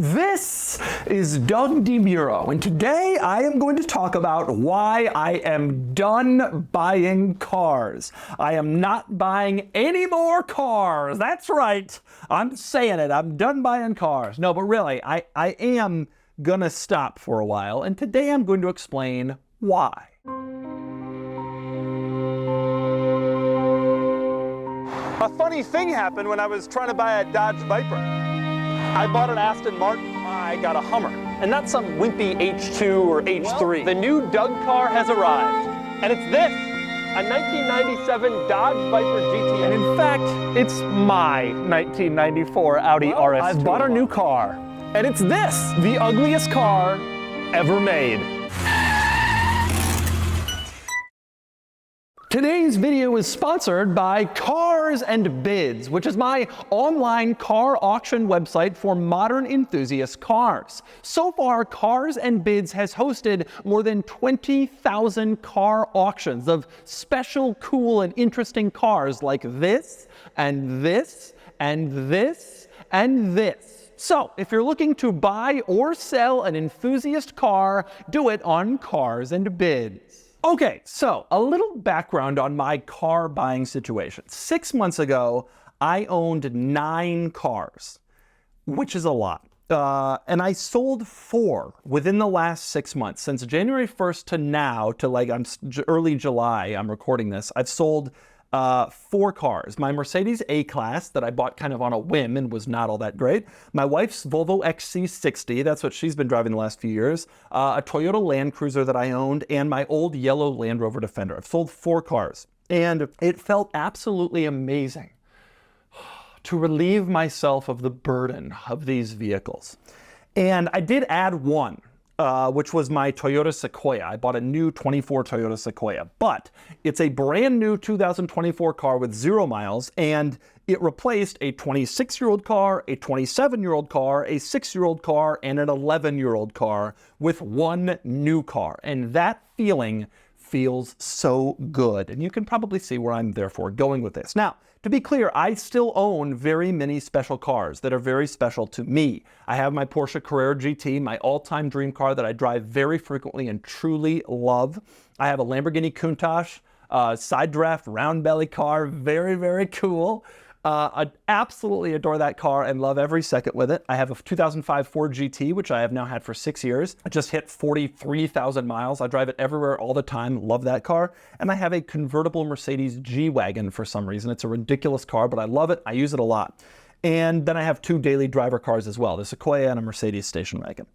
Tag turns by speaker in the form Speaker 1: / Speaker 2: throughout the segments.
Speaker 1: This is Doug DeMuro, and today I am going to talk about why I am done buying cars. I am not buying any more cars. That's right. I'm saying it. I'm done buying cars. No, but really, I am gonna stop for a while, and today I'm going to explain why. A funny thing happened when I was trying to buy a Dodge Viper. I bought an Aston Martin, I got a Hummer, and not some wimpy H2 or H3. Well, the new Doug car has arrived, and it's this, a 1997 Dodge Viper GT. And in fact, it's my 1994 Audi RS2. I've bought a new car, and it's this, the ugliest car ever made. Today's video is sponsored by Cars and Bids, which is my online car auction website for modern enthusiast cars. So far, Cars and Bids has hosted more than 20,000 car auctions of special, cool, and interesting cars like this, and this, and this, and this. So, if you're looking to buy or sell an enthusiast car, do it on Cars and Bids. Okay, so a little background on my car buying situation. 6 months ago, I owned 9 cars, which is a lot. And I sold 4 within the last 6 months. Since January 1st to now, to early July, I'm recording this, I've sold 4 cars. My Mercedes A-Class that I bought kind of on a whim and was not all that great. My wife's Volvo XC60, that's what she's been driving the last few years. A Toyota Land Cruiser that I owned, and my old yellow Land Rover Defender. I've sold 4 cars. And it felt absolutely amazing to relieve myself of the burden of these vehicles. And I did add one. Which was my Toyota Sequoia. I bought a new 24 Toyota Sequoia, but it's a brand new 2024 car with 0 miles, and it replaced a 26-year-old car, a 27-year-old car, a 6-year-old car, and an 11-year-old car with one new car. And that feeling feels so good. And you can probably see where I'm therefore going with this. Now, to be clear, I still own very many special cars that are very special to me. I have my Porsche Carrera GT, my all-time dream car that I drive very frequently and truly love. I have a Lamborghini Countach, side draft round belly car, very, very cool. I absolutely adore that car and love every second with it. I have a 2005 Ford GT, which I have now had for 6 years. I just hit 43,000 miles. I drive it everywhere all the time. Love that car. And I have a convertible Mercedes G-Wagon for some reason. It's a ridiculous car, but I love it. I use it a lot. And then I have 2 daily driver cars as well, the Sequoia and a Mercedes station wagon.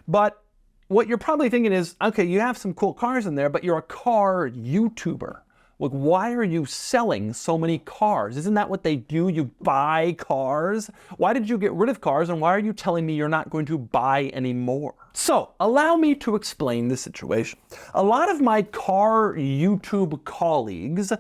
Speaker 1: But what you're probably thinking is, okay, you have some cool cars in there, but you're a car YouTuber. Like, why are you selling so many cars? Isn't that what they do? You buy cars? Why did you get rid of cars, and why are you telling me you're not going to buy any more? So, allow me to explain the situation. A lot of my car YouTube colleagues,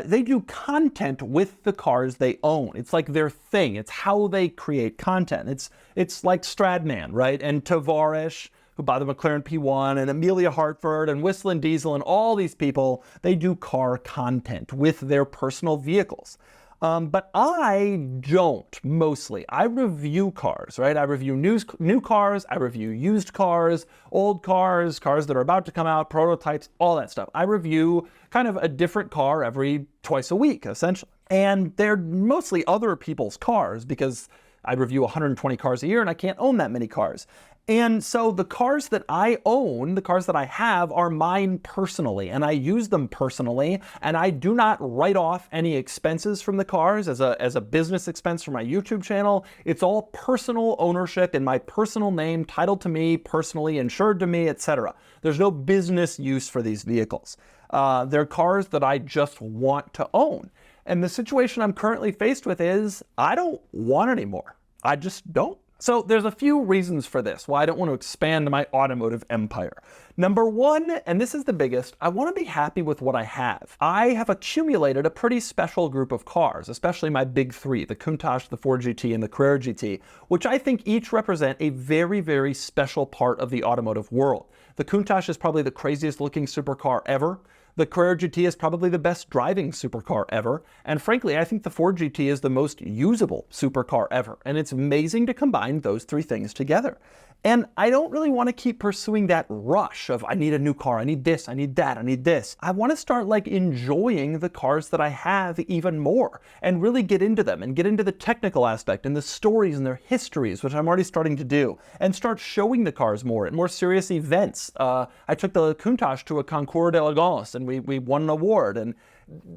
Speaker 1: they do content with the cars they own. It's like their thing. It's how they create content. It's like Stradman, right? And Tavares, who buy the McLaren P1, and Amelia Hartford, and Whistling Diesel, and all these people, they do car content with their personal vehicles. But I don't, mostly. I review cars, right? I review new cars, I review used cars, old cars, cars that are about to come out, prototypes, all that stuff. I review kind of a different car every twice a week, essentially. And they're mostly other people's cars, because I review 120 cars a year, and I can't own that many cars. And so the cars that I own, the cars that I have, are mine personally, and I use them personally, and I do not write off any expenses from the cars as a business expense for my YouTube channel. It's all personal ownership in my personal name, titled to me personally, insured to me, etc. There's no business use for these vehicles. They're cars that I just want to own. And the situation I'm currently faced with is I don't want any more. I just don't. So there's a few reasons for this, why I don't want to expand my automotive empire. Number one, and this is the biggest, I want to be happy with what I have. I have accumulated a pretty special group of cars, especially my big 3, the Countach, the Ford GT, and the Carrera GT, which I think each represent a very, very special part of the automotive world. The Countach is probably the craziest looking supercar ever. The Carrera GT is probably the best driving supercar ever, and frankly, I think the Ford GT is the most usable supercar ever, and it's amazing to combine those three things together. And I don't really want to keep pursuing that rush of I need a new car, I need this, I need that, I need this. I want to start like enjoying the cars that I have even more and really get into them and get into the technical aspect and the stories and their histories, which I'm already starting to do, and start showing the cars more at more serious events. I took the Countach to a Concours d'Elegance and we won an award, and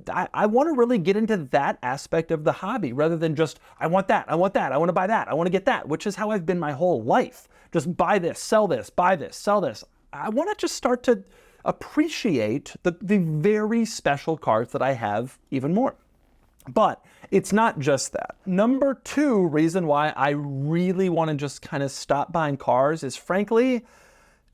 Speaker 1: I want to really get into that aspect of the hobby rather than just, I want that, I want that, I want to buy that, I want to get that, which is how I've been my whole life. Just buy this, sell this, buy this, sell this. I want to just start to appreciate the very special cars that I have even more. But it's not just that. Number two reason why I really want to just kind of stop buying cars is, frankly,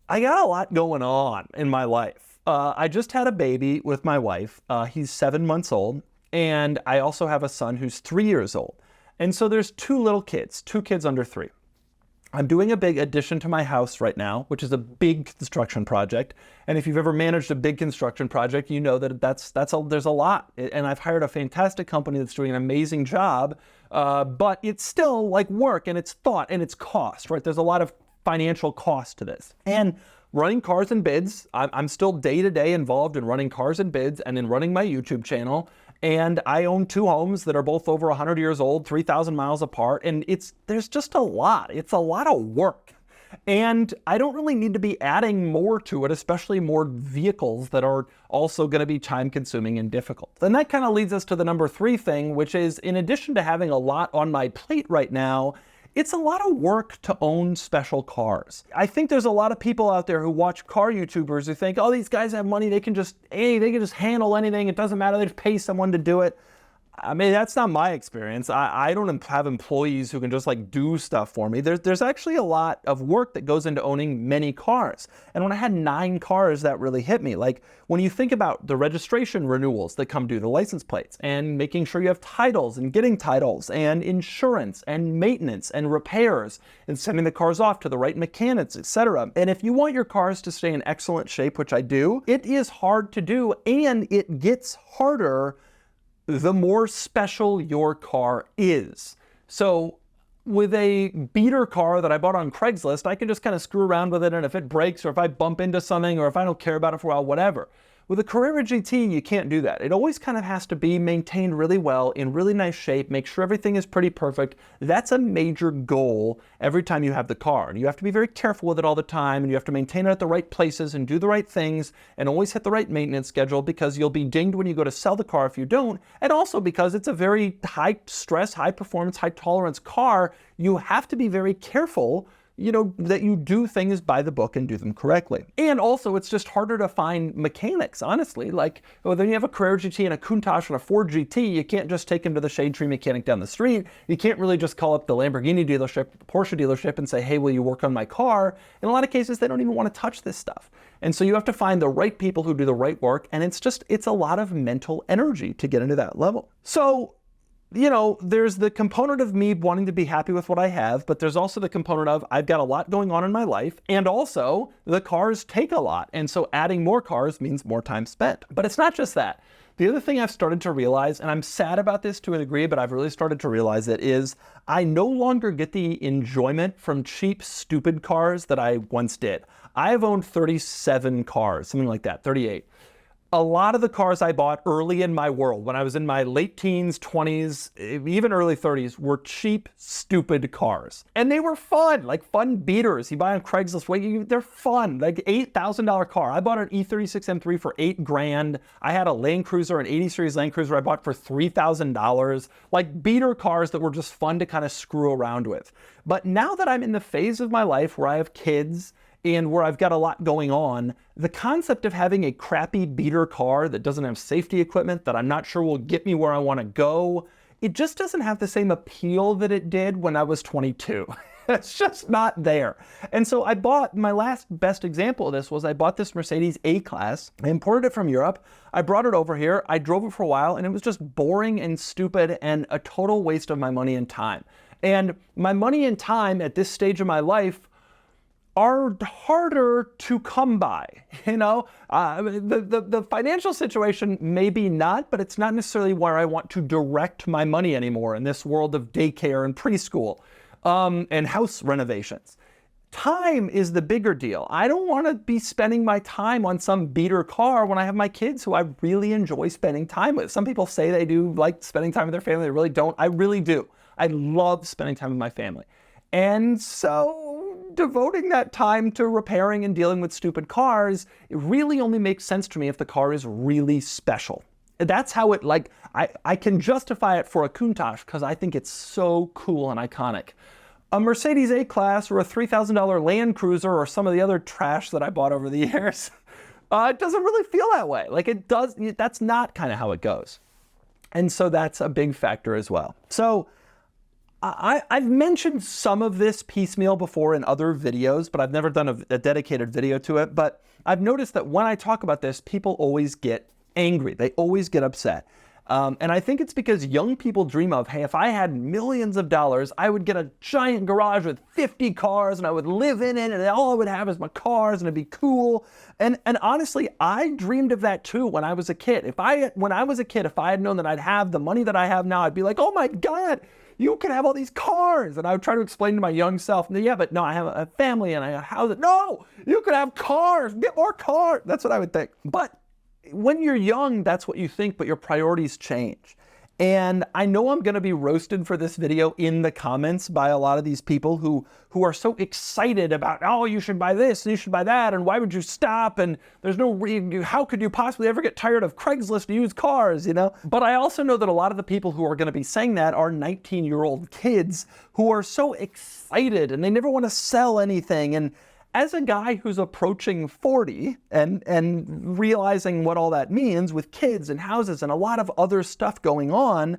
Speaker 1: I got a lot going on in my life. I just had a baby with my wife. He's 7 months old, and I also have a son who's 3 years old. And so there's two kids under 3. I'm doing a big addition to my house right now, which is a big construction project. And if you've ever managed a big construction project, you know that there's a lot. And I've hired a fantastic company that's doing an amazing job, but it's still like work and it's thought and it's cost, right? There's a lot of financial cost to this. And running cars and bids, I'm still day-to-day involved in running cars and bids and in running my YouTube channel. And I own 2 homes that are both over 100 years old, 3,000 miles apart. And there's just a lot. It's a lot of work. And I don't really need to be adding more to it, especially more vehicles that are also going to be time consuming and difficult. And that kind of leads us to the number 3 thing, which is, in addition to having a lot on my plate right now, it's a lot of work to own special cars. I think there's a lot of people out there who watch car YouTubers who think, oh, these guys have money, they can just handle anything, it doesn't matter, they just pay someone to do it. I mean, that's not my experience. I don't have employees who can just like do stuff for me. There's actually a lot of work that goes into owning many cars. And when I had 9 cars, that really hit me. Like when you think about the registration renewals that come due, the license plates, and making sure you have titles and getting titles and insurance and maintenance and repairs and sending the cars off to the right mechanics, etc. And if you want your cars to stay in excellent shape, which I do, it is hard to do, and it gets harder the more special your car is. So with a beater car that I bought on Craigslist, I can just kind of screw around with it, and if it breaks or if I bump into something or if I don't care about it for a while, whatever. With a Carrera GT, you can't do that. It always kind of has to be maintained really well, in really nice shape, make sure everything is pretty perfect. That's a major goal every time you have the car. And you have to be very careful with it all the time, and you have to maintain it at the right places and do the right things and always hit the right maintenance schedule, because you'll be dinged when you go to sell the car if you don't. And also because it's a very high stress, high performance, high tolerance car, you have to be very careful, you know, that you do things by the book and do them correctly. And also, it's just harder to find mechanics, honestly. Like, well, then you have a Carrera GT and a Countach and a Ford GT, you can't just take them to the shade tree mechanic down the street. You can't really just call up the Lamborghini dealership, Porsche dealership, and say, hey, will you work on my car? In a lot of cases, they don't even want to touch this stuff. And so you have to find the right people who do the right work, and it's a lot of mental energy to get into that level. So, you know, there's the component of me wanting to be happy with what I have, but there's also the component of I've got a lot going on in my life, and also the cars take a lot. And so adding more cars means more time spent. But it's not just that. The other thing I've started to realize, and I'm sad about this to a degree, but I've really started to realize it, is I no longer get the enjoyment from cheap, stupid cars that I once did. I've owned 37 cars, something like that, 38. A lot of the cars I bought early in my world, when I was in my late teens, 20s, even early 30s, were cheap, stupid cars. And they were fun, like fun beaters. You buy on Craigslist, they're fun, like $8,000 car. I bought an E36 M3 for $8,000. I had a Land Cruiser, an 80 series Land Cruiser I bought for $3,000. Like beater cars that were just fun to kind of screw around with. But now that I'm in the phase of my life where I have kids, and where I've got a lot going on, the concept of having a crappy beater car that doesn't have safety equipment, that I'm not sure will get me where I want to go, it just doesn't have the same appeal that it did when I was 22. It's just not there. And so I bought, my last best example of this was I bought this Mercedes A-Class. I imported it from Europe. I brought it over here. I drove it for a while, and it was just boring and stupid and a total waste of my money and time. And my money and time at this stage of my life are harder to come by. The financial situation maybe not, but it's not necessarily where I want to direct my money anymore in this world of daycare and preschool and house renovations. Time is the bigger deal. I don't want to be spending my time on some beater car when I have my kids who I really enjoy spending time with. Some people say they do like spending time with their family. They really don't. I really do. I love spending time with my family. And so devoting that time to repairing and dealing with stupid cars, it really only makes sense to me if the car is really special. That's how it, like, I can justify it for a Countach because I think it's so cool and iconic. A Mercedes A-Class or a $3,000 Land Cruiser or some of the other trash that I bought over the years, it doesn't really feel that way. Like it does, that's not kind of how it goes. And so that's a big factor as well. So I've mentioned some of this piecemeal before in other videos, but I've never done a dedicated video to it. But I've noticed that when I talk about this, people always get angry. They always get upset. And I think it's because young people dream of, hey, if I had millions of dollars, I would get a giant garage with 50 cars and I would live in it and all I would have is my cars and it'd be cool. And honestly, I dreamed of that too when I was a kid. When I was a kid, if I had known that I'd have the money that I have now, I'd be like, oh my God, you can have all these cars. And I would try to explain to my young self, yeah, but no, I have a family and I have a house. No, you can have cars, get more cars. That's what I would think. But when you're young, that's what you think, but your priorities change. And I know I'm going to be roasted for this video in the comments by a lot of these people who are so excited about, oh, you should buy this, and you should buy that, and why would you stop? And there's no reason, how could you possibly ever get tired of Craigslist used cars, But I also know that a lot of the people who are going to be saying that are 19-year-old kids who are so excited and they never want to sell anything. And as a guy who's approaching 40 and realizing what all that means with kids and houses and a lot of other stuff going on,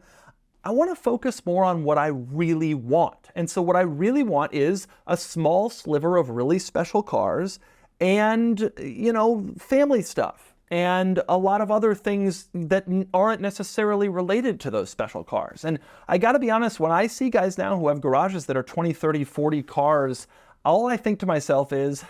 Speaker 1: I want to focus more on what I really want. And so what I really want is a small sliver of really special cars and, family stuff and a lot of other things that aren't necessarily related to those special cars. And I got to be honest, when I see guys now who have garages that are 20, 30, 40 cars, all I think to myself is,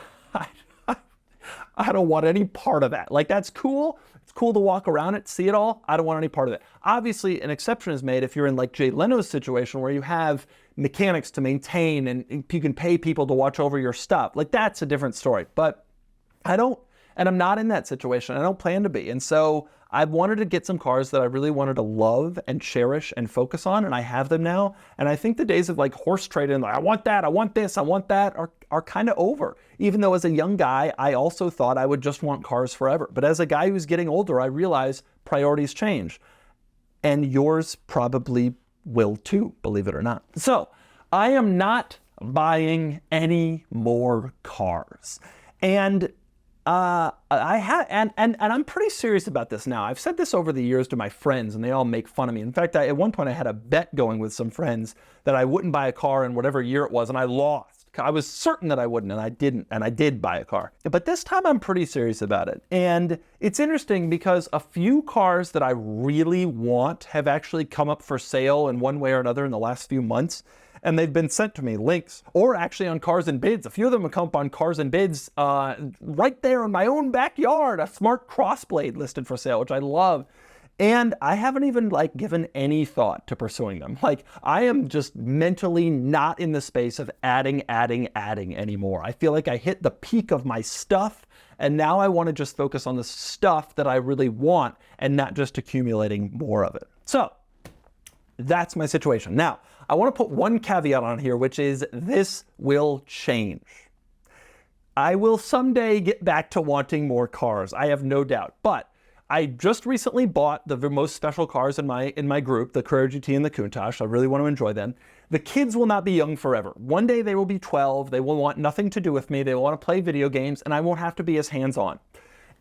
Speaker 1: I don't want any part of that. Like, that's cool. It's cool to walk around it, see it all. I don't want any part of it. Obviously, an exception is made if you're in like Jay Leno's situation where you have mechanics to maintain and you can pay people to watch over your stuff. Like, that's a different story. But I don't, and I'm not in that situation. I don't plan to be. And so I wanted to get some cars that I really wanted to love and cherish and focus on, and I have them now. And I think the days of like horse trading, like I want that, I want this, I want that, are kind of over. Even though as a young guy, I also thought I would just want cars forever. But as a guy who's getting older, I realize priorities change. And yours probably will too, believe it or not. So I am not buying any more cars. And I'm pretty serious about this now. I've said this over the years to my friends and they all make fun of me. In fact, at one point I had a bet going with some friends that I wouldn't buy a car in whatever year it was, and I lost. I was certain that I wouldn't, and I didn't, and I did buy a car. But this time I'm pretty serious about it. And it's interesting because a few cars that I really want have actually come up for sale in one way or another in the last few months. And they've been sent to me, links, or actually on Cars and Bids. A few of them have come up on Cars and Bids right there in my own backyard. A smart Crossblade listed for sale, which I love. And I haven't even given any thought to pursuing them. I am just mentally not in the space of adding anymore. I feel like I hit the peak of my stuff, and now I want to just focus on the stuff that I really want and not just accumulating more of it. So that's my situation. Now, I want to put one caveat on here, which is this will change. I will someday get back to wanting more cars. I have no doubt. But I just recently bought the most special cars in my group, the Carrera GT and the Countach. I really want to enjoy them. The kids will not be young forever. One day they will be 12. They will want nothing to do with me. They will want to play video games, and I won't have to be as hands-on.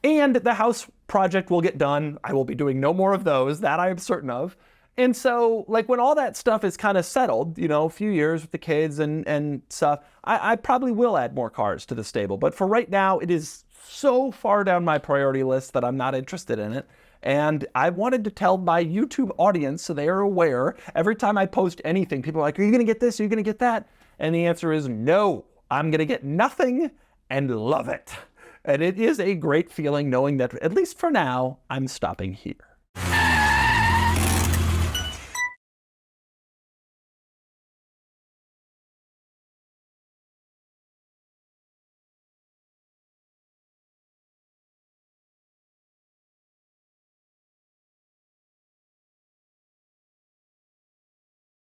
Speaker 1: And the house project will get done. I will be doing no more of those. That I am certain of. And so, when all that stuff is kind of settled, a few years with the kids and stuff, I probably will add more cars to the stable. But for right now, it is so far down my priority list that I'm not interested in it. And I wanted to tell my YouTube audience so they are aware. Every time I post anything, people are like, are you going to get this? Are you going to get that? And the answer is no. I'm going to get nothing and love it. And it is a great feeling knowing that, at least for now, I'm stopping here.